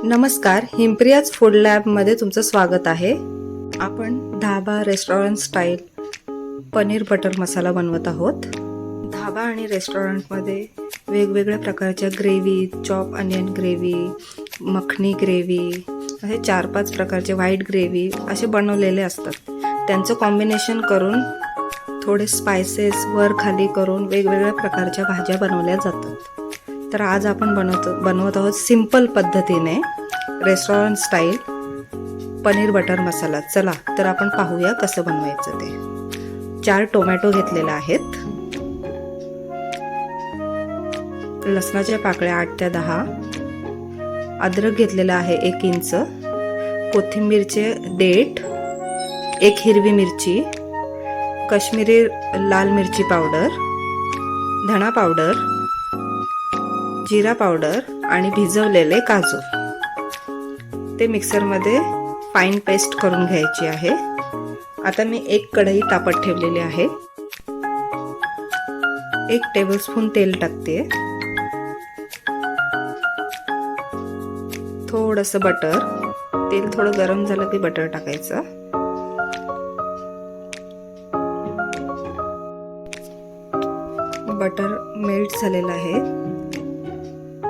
नमस्कार, हिमप्रियाज फूड लॅबमध्ये तुमचं स्वागत आहे. आपण धाबा रेस्टॉरंट स्टाईल पनीर बटर मसाला बनवत आहोत. धाबा आणि रेस्टॉरंटमध्ये वेगवेगळ्या प्रकारच्या gravy, chop onion gravy, makhani gravy, असे 4-5 प्रकारचे व्हाईट ग्रेव्ही असे बनवलेले असतात. त्यांचं कॉम्बिनेशन करून थोडे स्पायसेस वर खाली करून वेगवेगळ्या प्रकारच्या भाज्या बनवल्या जातात. तर आज आपण बनवत आहोत सिंपल पद्धतीने रेस्टॉरंट स्टाईल पनीर बटर मसाला. चला तर आपण पाहूया कसं बनवायचं ते. 4 टोमॅटो घेतलेले आहेत, लसणाच्या पाकळ्या 8 ते 10, अद्रक घेतलेला आहे 1 इंच, कोथिंबीरचे देठ, 1 हिरवी मिरची, काश्मीरी लाल मिरची पावडर, धणा पावडर, जिरा पावडर आणि भिजवलेले काजू. ते मिक्सरमध्ये फाईन पेस्ट करून घ्यायची आहे. आता मी 1 कढई तापत ठेवलेली आहे. 1 टेबलस्पून तेल टाकते, थोडंसं बटर. तेल थोडं गरम झालं की बटर टाकायचं. बटर मेल्ट झालेलं आहे.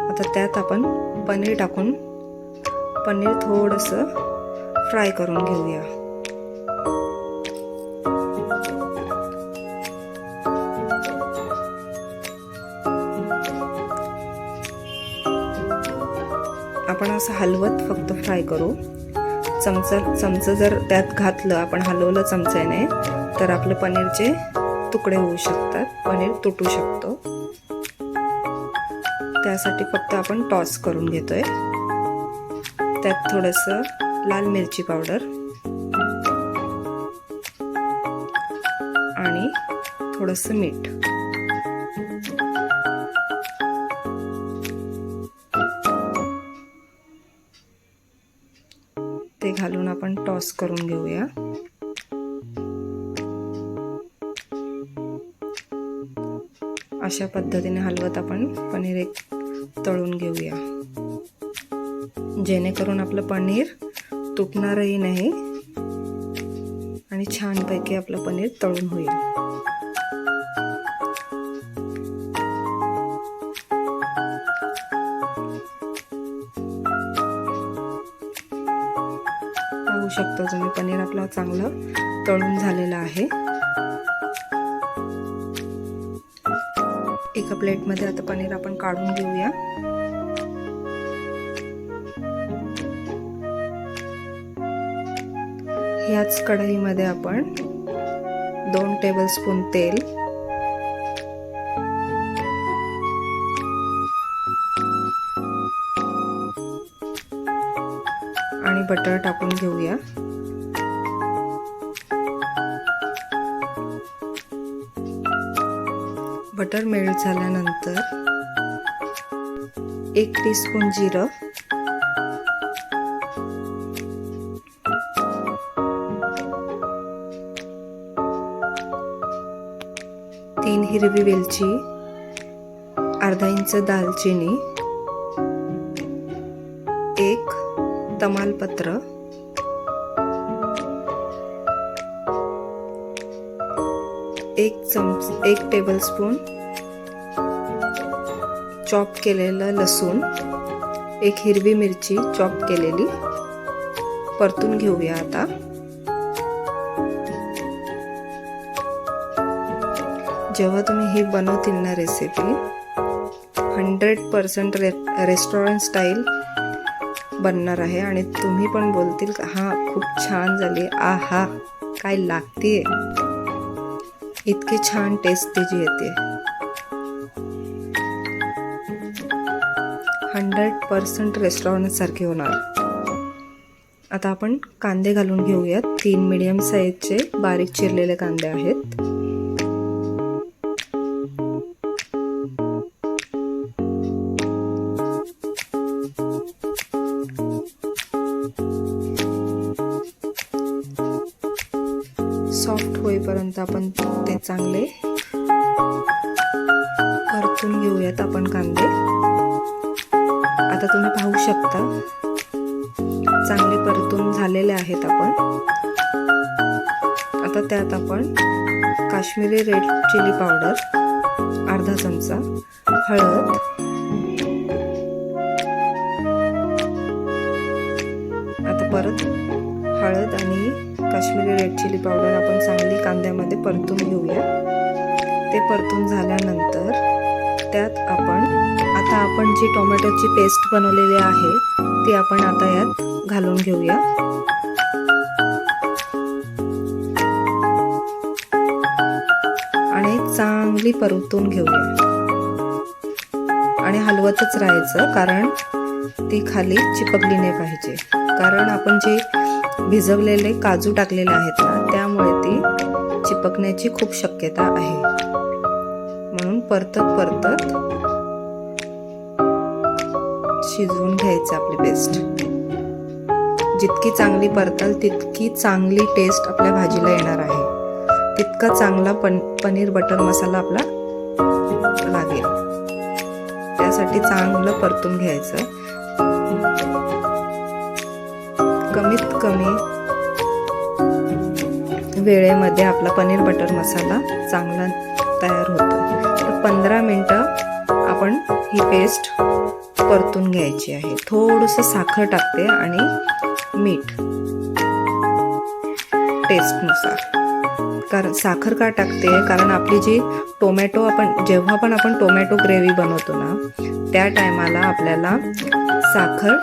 आता त्यात आपण पनीर टाकून पनीर थोडंसं फ्राय करून घेऊया. आपण असं हलवत फक्त फ्राय करू. चमचं जर त्यात घातलं, आपण हलवलं चमच्याने, तर आपले पनीरचे तुकडे होऊ शकतात, पनीर तुटू शकतो. त्यासाठी फक्त आपण टॉस करून घेतोय. त्यात थोडंसं लाल मिरची पावडर आणि थोडंसं मीठ. ते घालून आपण टॉस करून घेऊया. अशा पद्धतीने हलवत आपण पनीर एक तळून घेऊया, जेणेकरून आपलं पनीर तुटणारही नाही आणि छानपैकी आपलं पनीर तळून होईल. पाहू शकता तुम्ही पनीर आपलं चांगलं तळून झालेलं आहे. एका प्लेटमध्ये आता पनीर आपण काढून घेऊया. ह्याच कढईमध्ये आपण 2 टेबलस्पून तेल, आणि बटर टाकून घेऊया. बटर मेल्ट झाल्यानंतर 1 टीस्पून जिरं, 3 हिरवी वेलची, अर्धा इंच दालचिनी, 1 तमालपत्र, 1 टेबलस्पून चॉप केलेलं लसूण, 1 हिरवी मिरची चॉप केलेली. परतून घेऊया आता. जेव्हा तुम्ही ही बनवतील ना रेसिपी, 100% रेस्टॉरंट स्टाईल बनणार आहे आणि तुम्ही पण बोलतील हा खूप छान झाली, आहा काय लागतेय, इतकी छान टेस्ट त्याची येते. 100% रेस्टॉरंट सारखे होणार. आता आपण कांदे घालून घेऊयात. 3 मीडियम साईजचे बारीक चिरलेले कांदे आहेत. सॉफ्ट होईपर्यंत आपण ते चांगले परतून घेऊयात आपण कांदे. आता तुम्ही पाहू शकता चांगले परतून झालेले आहेत आपण. आता त्यात आपण काश्मीरी रेड चिली पावडर अर्धा चमचा, हळद, आता परत हळद आणि काश्मीरी रेड चिली पावडर आपण चांगली कांद्यामध्ये परतून घेऊया. ते परतून झाल्यानंतर त्यात आपण जी टोमॅटोची पेस्ट बनवलेली आहे ती आपण आता यात घालून घेऊया. आणि चांगली परतून घेऊया आणि हलवतच राहायचं, कारण ती खाली चिपकली नाही पाहिजे. कारण आपण जे भिजवलेले काजू टाकलेले आहेत ना, त्यामुळे ती चिपकण्याची खूप शक्यता आहे. म्हणून परतत शिजवून घ्यायचं आपली पेस्ट. जितकी चांगली परताल तितकी चांगली टेस्ट आपल्या भाजीला येणार आहे. तितका चांगला पनीर बटर मसाला आपला लागेल. त्यासाठी चांगलं परतून घ्यायचं. कमीत कमी वेळेमध्ये आपला पनीर बटर मसाला चांगला तयार होतो. तर 15 मिनिटं आपण ही पेस्ट परतून घ्यायची आहे. थोडंसं साखर टाकते आणि मीठ टेस्टनुसार. कारण साखर का टाकते, कारण आपली जी जेव्हा पण आपण टोमॅटो ग्रेव्ही बनवतो ना, त्या टायमाला आपल्याला साखर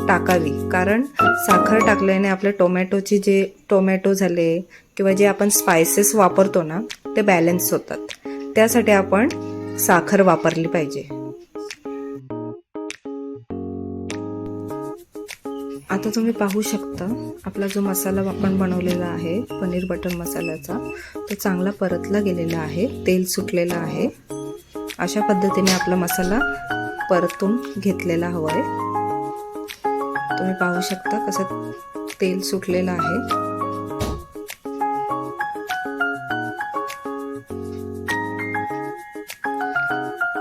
टाकावी. कारण साखर टाकल्याने आपल्या टोमॅटो झाले किंवा जे आपण स्पायसेस वापरतो ना, ते बॅलन्स होतात. त्यासाठी आपण साखर वापरली पाहिजे. आता तुम्ही पाहू शकता आपला जो मसाला आपण बनवलेला आहे पनीर बटर मसाल्याचा, तो चांगला परतला गेलेला आहे, तेल सुटलेलं आहे. अशा पद्धतीने आपला मसाला परतून घेतलेला हवा आहे. तुम्ही पाहू शकता कसं तेल सुटलेलं आहे.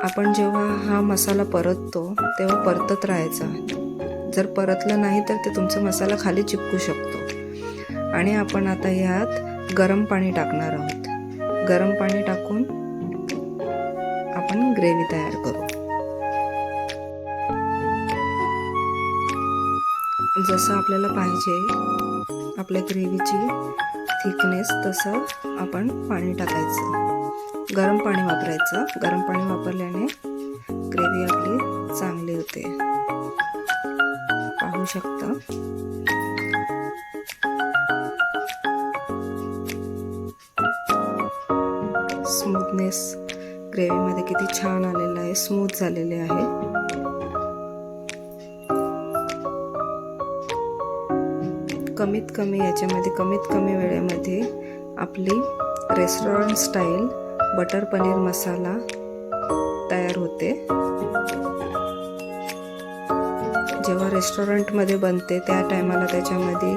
आपण जेव्हा हा मसाला परततो तेव्हा परतत राहायचा. जर परतलं नाही तर ते तुमचा मसाला खाली चिपकू शकतो. आणि आपण आता यात गरम पाणी टाकणार आहोत. गरम पाणी टाकून आपण ग्रेव्ही तयार करू. जसं आपल्याला पाहिजे आपल्या ग्रेव्हीची थिकनेस तसं आपण पाणी टाकायचं. गरम पाणी वापरायचं. गरम पाणी वापरल्याने ग्रेव्ही आपली चांगली होते. पाहू शकता स्मूथनेस ग्रेव्हीमध्ये किती छान आलेला आहे, स्मूथ झालेले आहे. कमीत कमी वेळेमध्ये आपली restaurant style butter paneer masala तयार होते. जेव्हा रेस्टॉरंटमध्ये बनते त्या टायमाला त्याच्यामध्ये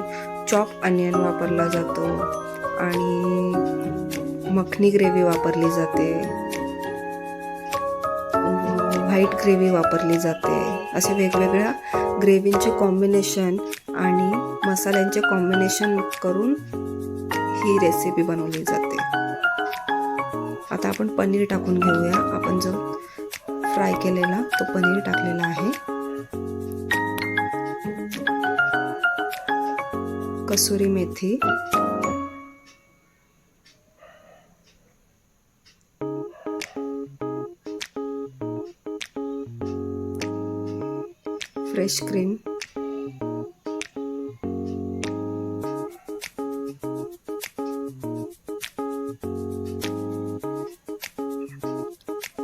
चॉप अनियन वापरला जातो आणि मखनी ग्रेव्ही वापरली जाते, व्हाईट ग्रेव्ही वापरली जाते. असे वेगवेगळ्या ग्रेव्हींचे कॉम्बिनेशन आणि मसाल्यांचे कॉम्बिनेशन करून ही रेसिपी बनवली जाते. आता आपण पनीर टाकून घेऊया. आपण जो फ्राय केलेला तो पनीर टाकलेला आहे. कसुरी मेथी, फ्रेश क्रीम,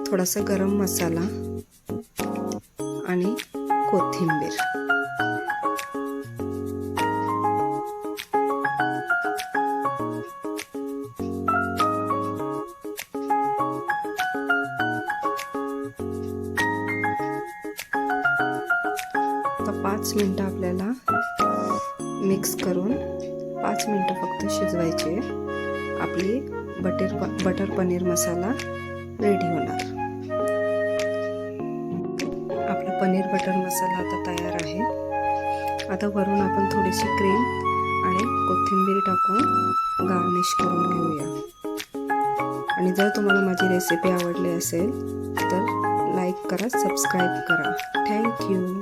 थोडासा गरम मसाला आणि कोथिंबीर. आता 5 मिनिटं आपल्याला मिक्स करून 5 मिनिटं फक्त शिजवायचे. आपली बटर पनीर मसाला रेडी होणार. आपला पनीर बटर मसाला आता तयार आहे. आता वरून आपण थोडीशी क्रीम आणि कोथिंबीर टाकून गार्निश करून घेऊया. आणि जर तुम्हाला माझी रेसिपी आवडली असेल तर लाईक करा, सबस्क्राईब करा. थँक्यू.